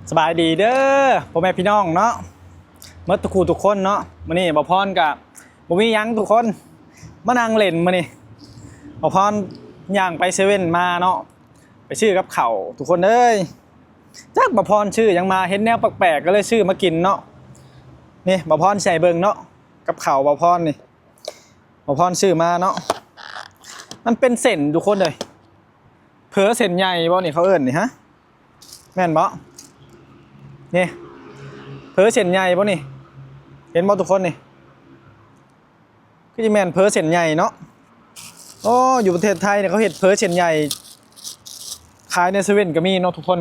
สบายดีเด้อพ่อแม่พี่น้องเนาะเมื่อทุกคนเนาะมื้อนี้บ่พรกับบ่มีหยังทุกคนมานั่งเล่นมื้อนี้บ่พรย่างไปเซเว่นมาเนาะไปซื้อกับข้าวทุกคนเอ้ยจักบ่พรชื่อยังมาเห็นแนวแปลกๆก็เลยซื้อมากินเนาะนี่บ่พรใส่เบิ่งเนาะกับข้าวบ่พรนี่บ่พรซื้อมาเนาะมันเป็นเส้นทุกคนเลยเผลอเส้นใหญ่บ่นี่เขาเอิ้นนี่ฮะแม่นบ่นี่เพอเส้นใหญ่ป่ะนี่เห็นบ่ทุกคนนี่คือแมนเพอเส้นใหญ่เนาะโอ้อยู่ประเทศไทยเนี่ยเขาเห็ดเพอเส้นใหญ่ขายในเซเว่นก็มีเนาะทุกคน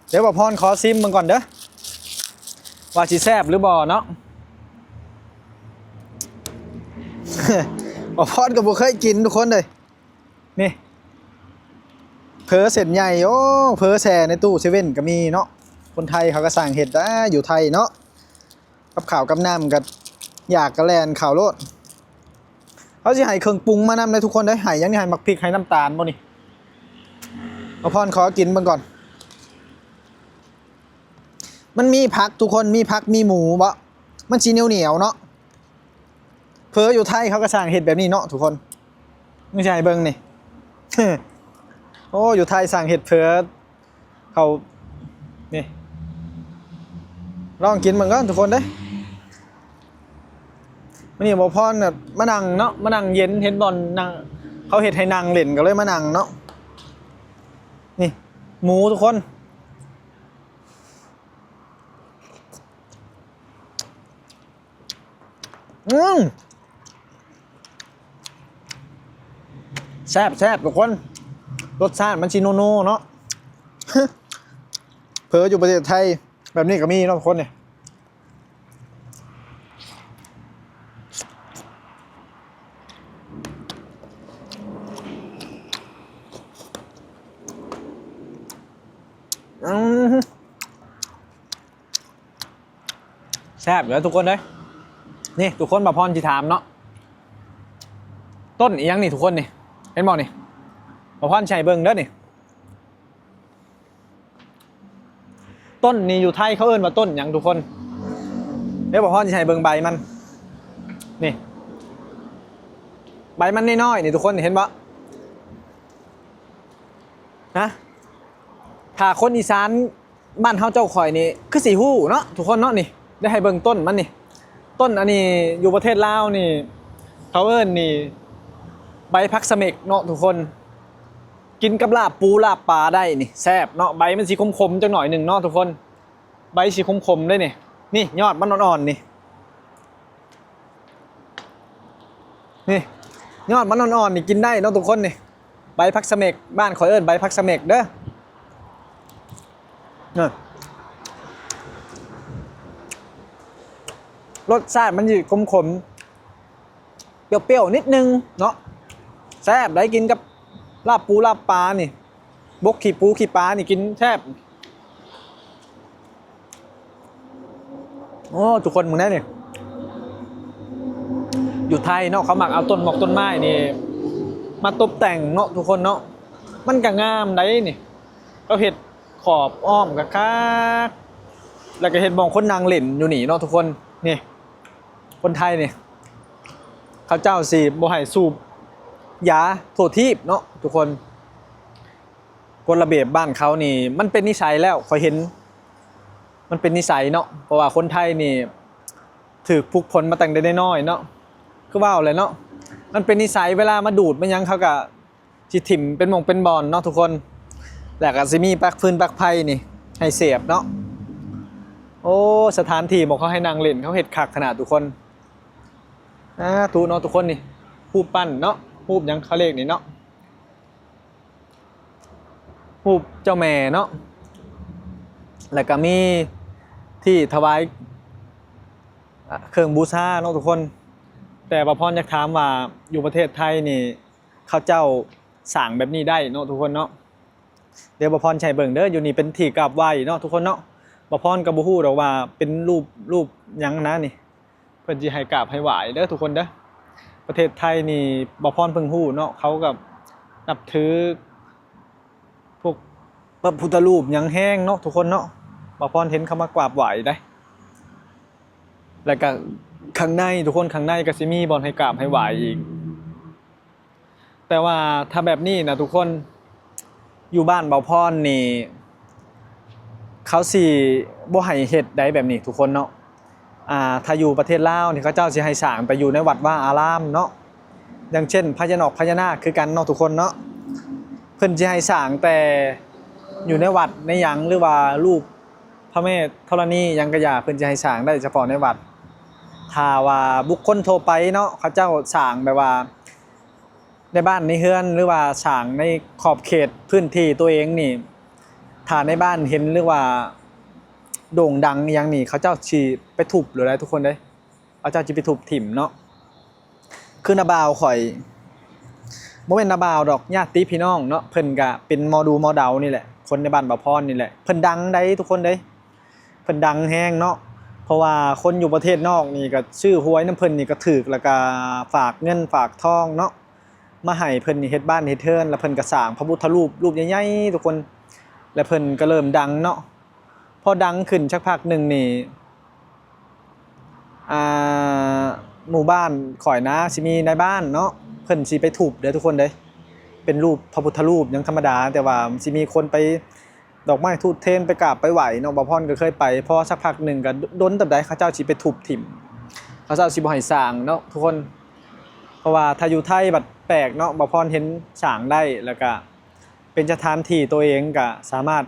เดี๋ยวบ่พรขอซิมมันก่อนเด้อว่าสิแซ่บหรือบ่เนาะ บ่พรก็บ่เคยกินทุกคนเลยนี่เพอเส้นใหญ่โอ้เพอแช่ในตู้เซเว่นก็มีเนาะคนไทยเขาก็สั่งเห็ดได้อยู่ไทยเนาะกับข่าวกับน้ำกับอยากกระแลนข่าวโลดเขาจะให้เครื่องปรุงมานำเลยทุกคนได้ให้ยังนี่ให้หมักพริกให้น้ำตาลบ่นี่เอาพรขอกินมันก่อนมันมีผักทุกคนมีผักมีหมูบ่มันชีเหนียวเนาะเพออยู่ไทยเขาก็สั่งเห็ดแบบนี้เนาะทุกคนไม่ใช่เบิ้งนี่ โอ้อยู่ไทยสั่งเห็ดเพอเขานี่ลองกินมันก็ทุกคนเด้มันนี่บ่พรแบบมานั่งเนาะมานั่งเย็นเห็นบอลนั่งเขาเห็ดให้นั่งเล่นก็เลยมานั่งเนาะนี่หมูทุกคนแซ่บทุกคนรสชาติมันชิโนโน่เนาะ เพออยู่ประเทศไทยแบบนี้ก็มีเนาะทุกคนเนี่ยแซ่บเลยทุกคนเลยนี่ทุกคนมาพรจิถามเนาะต้นอีหยังนี่ทุกคนนี่เห็นบอกนี่มาพรชัยเบิ้งเด้อนี่ต้นนี่อยู่ไทยเขาเอิ้นว่าต้นอย่างทุกคนเดี๋ยวบอกพ่อจะใช้เบิ่งใบมันนี่ใบมันน้อยๆนี่ทุกคนเห็นปะนะถ้าคนอีสานบ้านเฮาเจ้าข่อยนี่คือสีหู้เนาะทุกคนเนาะนี่ได้ให้เบิ่งต้นมันนี่ต้นอันนี้อยู่ประเทศลาวนี่เขาเอิ้นนี่ใบพักเสม็กเนาะทุกคนกินกับลาบปูลาบปลาได้นี่แซ่บเนาะใบมันสีคมๆจังหน่อยหนึ่งเนาะทุกคนใบสีคมๆได้นี่นี่ยอดมันอ่อนๆนี่นี่ยอดมันอ่อนๆนี่กินได้เนาะทุกคนนี่ใบพักเสม็กบ้านขอยเอิ้นใบพักเสม็กเด้อรสชาติมันอยู่ขมๆเปรี้ยวๆนิดนึงเนาะแซ่บได้กินกับลาบปูลาบปลานี่บกขี้ปูขี้ปลานี่กินแทบโอ้ทุกคนมึงได้เนี่ยอยู่ไทยเนาะเขาหมักเอาต้นหมอกต้นไม้นี่มาตกแต่งเนาะทุกคนเนาะมันก็งามได้นี่ก็เห็ดขอบอ้อมกับคักแล้วก็เห็ดมองคนนางเล่นอยู่นี่เนาะทุกคนนี่คนไทยนี่เขาเจ้าสีบ่ให้สูบยาโทษทีบเนาะทุกคนกฎระเบียบบ้านเขานี่มันเป็นนิสัยแล้วคอยเห็นมันเป็นนิสัยเนาะเพราะว่าคนไทยนี่ถือพุกผลมาแต่งได้น้อยเนาะก็ว่าอะไรเนาะมันเป็นนิสัยเวลามาดูดมันยังเขากับจิถิ่มเป็นหม่องเป็นบอลเนาะทุกคนแหละกับซิมีปักพื้นปักไพ่นี่ให้เสียบเนาะโอ้สถานที่บอกเขาให้นางเล่นเขาเห็ดขักขนาดทุกคนตูเนาะทุกคนนี่ผู้ปั้นเนาะรูปยังเขาเรียกนี่เนาะรูปเจ้าแม่เนาะแล้วก็มีที่ถวายเครื่องบูชาเนาะทุกคนแต่ประพรอยากถามว่าอยู่ประเทศไทยนี่เขาเจ้าสั่งแบบนี้ได้เนาะทุกคนเนาะเดี๋ยวประพรชัยเบิ่งเด้ออยู่นี่เป็นที่กราบไหว้เนาะทุกคนเนาะประพรกับบูฮู้หรอกว่าเป็นรูปยังนะนี่เพิ่นสิให้กราบให้ไหว้เด้อทุกคนเด้อประเทศไทยนี่บ่พรเพิ่งฮู้เนาะเขากับนับถือพวกพระพุทธรูปยังแห้งเนาะทุกคนเนาะ บ่พรเห็นเขามากราบไหว้ได้แล้วก็ข้างในทุกคนข้างในก็สิมีบ่อนให้กราบให้ไหว้อีกแต่ว่าถ้าแบบนี้นะทุกคนอยู่บ้านบ่พรนี่เขาสิบ่ให้เฮ็ดได้แบบนี้ทุกคนเนาะถ้าอยู่ประเทศลาวนี่เขาเจ้าสิให้สร้างไปอยู่ในวัดว่าอารามเนาะอย่างเช่นพญานาคคือกันเนาะทุกคนเนาะเพิ่นสิให้สร้างแต่อยู่ในวัดในหยังหรือว่ารูปพระแม่ธรณีหยังก็อย่าเพิ่นสิให้สร้างได้เฉพาะในวัดถ้าว่าบุคคลทั่วไปเนาะเขาเจ้าสร้างแบบว่าในบ้านในเฮือนหรือว่าสร้างในขอบเขตพื้นที่ตัวเองนี่ถ้าในบ้านเห็นหรือว่าโด่งดังอย่างนี้เขาเจ้าสิไปทุบหรืออะไรทุกคนเด้เขาเจ้าสิไปทุบถิ่มเนาะคือนาบาวข่อยบ่แม่นนาบาวดอกญาติพี่น้องเนาะเพิ่นก็เป็นหมอดูหมอเดานี่แหละคนในบ้านบ่าวพรนี่แหละเพิ่นดังได้ทุกคนเด้เพิ่นดังแฮงเนาะเพราะว่าคนอยู่ประเทศนอกนี่ก็ชื่อหวยน้ำเพิ่นนี่ก็ถูกแล้วก็ฝากเงินฝากทองเนาะมาให้เพิ่นนี่เฮ็ดบ้านเฮ็ดเทือนแล้วเพิ่นก็สร้างพระพุทธรูปใหญ่ๆทุกคนแล้วเพิ่นก็เริ่มดังเนาะพอดังขึ้นสักพักหนึ่งนี่หมู่บ้านข่อยนะสิมีในบ้านเนาะเพิ่นสิไปทุบเด้อทุกคนเด้เป็นรูปพระพุทธรูปยังธรรมดาแต่ว่าสิมีคนไปดอกไม้ทูบเทียนไปกราบไปไหว้เนาะบ่พรก็เคยไปพอสักพักหนึ่งก็ดนตำใดเขาเจ้าสิไปทุบถิ่มเขาเจ้าสิบ่ให้สร้างเนาะทุกคนเพราะว่าถ้าอยู่ไทยบัดแปลกเนาะบ่พรเห็นสร้างได้แล้วก็เป็นสถานที่ตัวเองก็สามารถ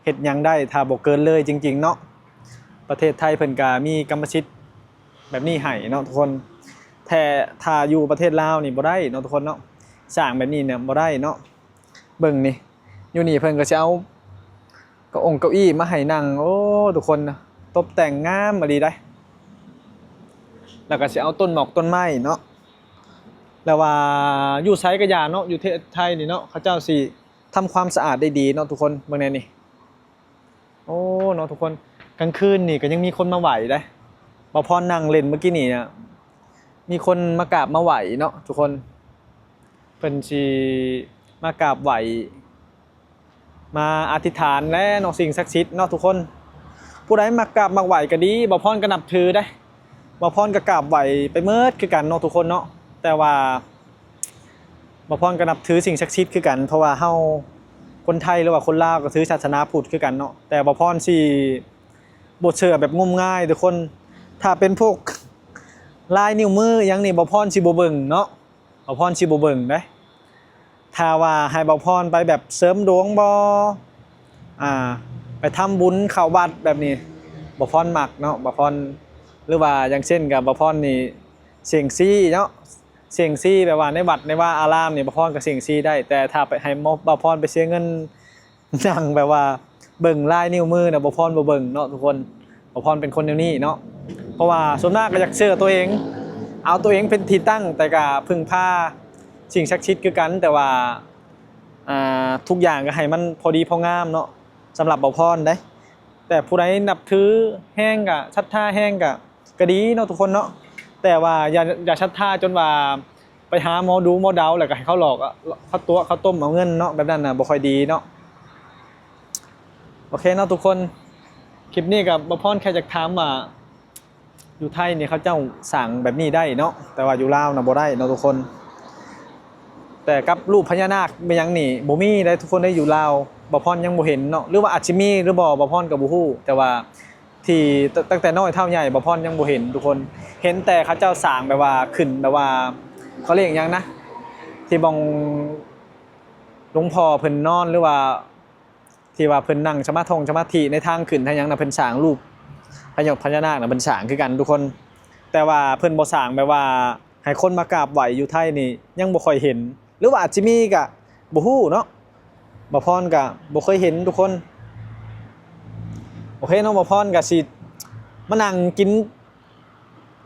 เฮ็ดหยังได้ถ้าบ่เกินเลยจริงๆเนาะประเทศไทยเพิ่นก็มีกรรมสิทธิ์แบบนี้ให้เนาะทุกคนแต่ถ้าอยู่ประเทศลาวนี่บ่ได้เนาะทุกคนเนาะสร้างแบบนี้เนี่ยบ่ได้เนาะเบิ่งนี่อยู่นี่เพิ่นก็สิเอาเก้าอี้มาให้นั่งโอ้ทุกคนนะตกแต่งงามมาดีได้แล้วก็สิเอาต้นหมอกต้นไม้เนาะแล้วว่าอยู่ไสก็อย่าเนาะอยู่ประเทศไทยนี่เนาะเขาเจ้าสิทำความสะอาดได้ดีเนาะทุกคนเบิ่งแน่นี่โอ้เนาะทุกคนกลางคืนนี่ก็ยังมีคนมาไหว้ได้บ่พอนั่งเล่นเมื่อกี้นี่เนี่ยมีคนมากราบมาไหว้เนาะทุกคนเพิ่นสิมากราบไหว้มาอธิษฐานและเนาะสิ่งศักดิ์สิทธิ์เนาะทุกคนผู้ใดมากราบมาไหว้ก็ดีบ่พรก็นับถือได้บ่พรก็กราบไหว้ไปเมิดคือกันเนาะทุกคนเนาะแต่ว่าบ่พรก็นับถือสิ่งศักดิ์สิทธิ์คือกันเพราะว่าเฮาคนไทยหรือว่าคนลาวก็ถือศาสนาพุทธคือกันเนาะแต่บ่พรสิบ่เชื่อแบบงมงายทุกคนถ้าเป็นพวกลายนิ้วมือยังนี่บ่พรสิบ่เบิ่งเนาะบ่พรสิบ่เบิ่งเด้ถ้าว่าให้บ่พรไปแบบเสริมดวงบ่ไปทำบุญเข้าวัดแบบนี้บ่พรมักเนาะบ่พรหรือว่าอย่างเช่นกับบ่พรนี่เสี่ยงซี่เนาะเสี่ยงซี่แบบว่าในวัดในว่าอารามนี่บ่พรก็เสี่ยงซี่ได้แต่ถ้าไปให้บ่พรไปเสียเงินนั่งแบบว่าเบิ่งลายนิ้วมือน่ะบ่พรบ่เบิ่งเนาะทุกคนบ่พรเป็นคนแนวนี้เนาะเพราะว่าส่วนมากก็อยากเชื่อตัวเองเอาตัวเองเป็นที่ตั้งแต่ก็พึ่งพาสิ่งศักดิ์สิทธิ์คือกันแต่ว่าทุกอย่างก็ให้มันพอดีพองามเนาะสำหรับบ่พรได้แต่ผู้ใดนับถือแห้งก็ศรัทธาแห้งก็ดีเนาะทุกคนเนาะแต่ว่าอย่าศรัทธาจนว่าไปหาหมอดูหมอเดาแล้วก็ให้เขาหลอกเขาตัวเขาต้มเอาเงินเนาะแบบนั้นน่ะบ่ค่อยดีเนาะโอเคเนาะทุกคนคลิปนี้กับบ่พรแค่อยากถามว่าอยู่ไทยนี่เขาเจ้าสั่งแบบนี้ได้เนาะแต่ว่าอยู่ลาวน่ะบ่ได้เนาะทุกคนแต่กับรูปพญานาคเป็นยังนี่บ่มีได้ทุกคนได้อยู่ลาวบ่พรยังบ่เห็นเนาะหรือว่าอาจสิมีหรือบ่พรก็บ่ฮู้แต่ว่าที่ตั้งแต่น้อยเท่าใหญ่บ่พรยังบ่เห็นทุกคนเห็นแต่เขาเจ้าสร้างแบบว่าขึ้นแบบว่าเขาเรียกหยังนะที่บ่งหลวงพ่อเพิ่นนอนหรือว่าที่ว่าเพิ่นนั่งสมาธิในทางขึ้นทางหยังน่ะเพิ่นสร้างรูปพญานาคน่ะเพิ่นสร้างคือกันทุกคนแต่ว่าเพิ่นบ่สร้างแบบว่าให้คนมากราบไหว้อยู่ไทยนี่ยังบ่ค่อยเห็นหรือว่าอาจสิมีก็บ่ฮู้เนาะบ่พรก็บ่เคยเห็นทุกคนโอเคเนาะบ่พรก็สิมานั่งกิน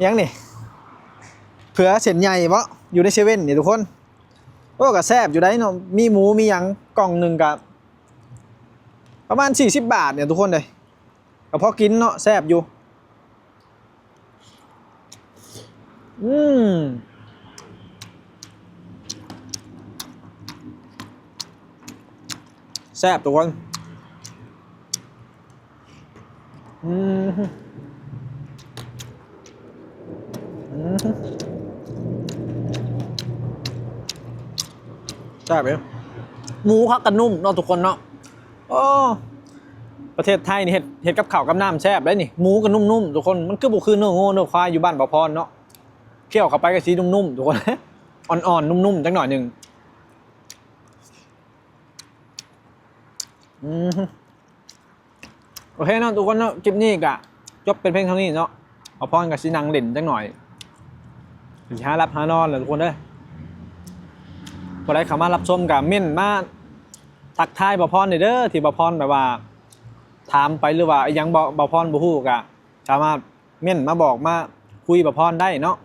หยังนี่เผือเส้นใหญ่บ่อยู่ในเซเว่นนี่ทุกคนโอ้ก็แซ่บอยู่ได้เนาะมีหมูมีหยังกล่องนึงก็ประมาณ40 บาทเนี่ยทุกคนเลยก็พอกินเนาะแซ่บอยู่แซ่บทุกคน อืมอืมใช่ไหมหมูคักกันนุ่มเนาะทุกคนเนาะโอ้ประเทศไทยนี่เห็ดกับข้าวกับน้ำแซ่บได้นี่หมูกันนุ่มๆทุกคนมันคือบุคือเนื้อโง่เนื้อควายอยู่บ้านบ่อพรเนาะเคี่ยวเข้าไปก็สีนุ่มๆทุกคนอ่อนๆนุ่มๆจังหน่อยหนึ่งอืมโอเคเนาะทุกคนเนาะคลิปนี้กะจบเป็นเพลงเท่านี้เนาะบ่อพรกับสีนังเด่นจังหน่อยถึงหารับหานอนเลยทุกคนเด้อพอได้เข้ามารับชมกับเม่นมาทักทายบ่อพรเด้อที่บ่อพรแบบว่าถามไปหรือว่ายังบ่อพรบ่ฮู้กะสามารถเม่นมาบอกมาคุยบ่อพรได้เนาะ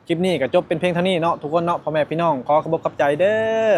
คลิปนี้ก็จบเป็นเพลงเท่านี้เนาะทุกคนเนาะพ่อแม่พี่น้องขอขอบคุณขอบใจเด้อ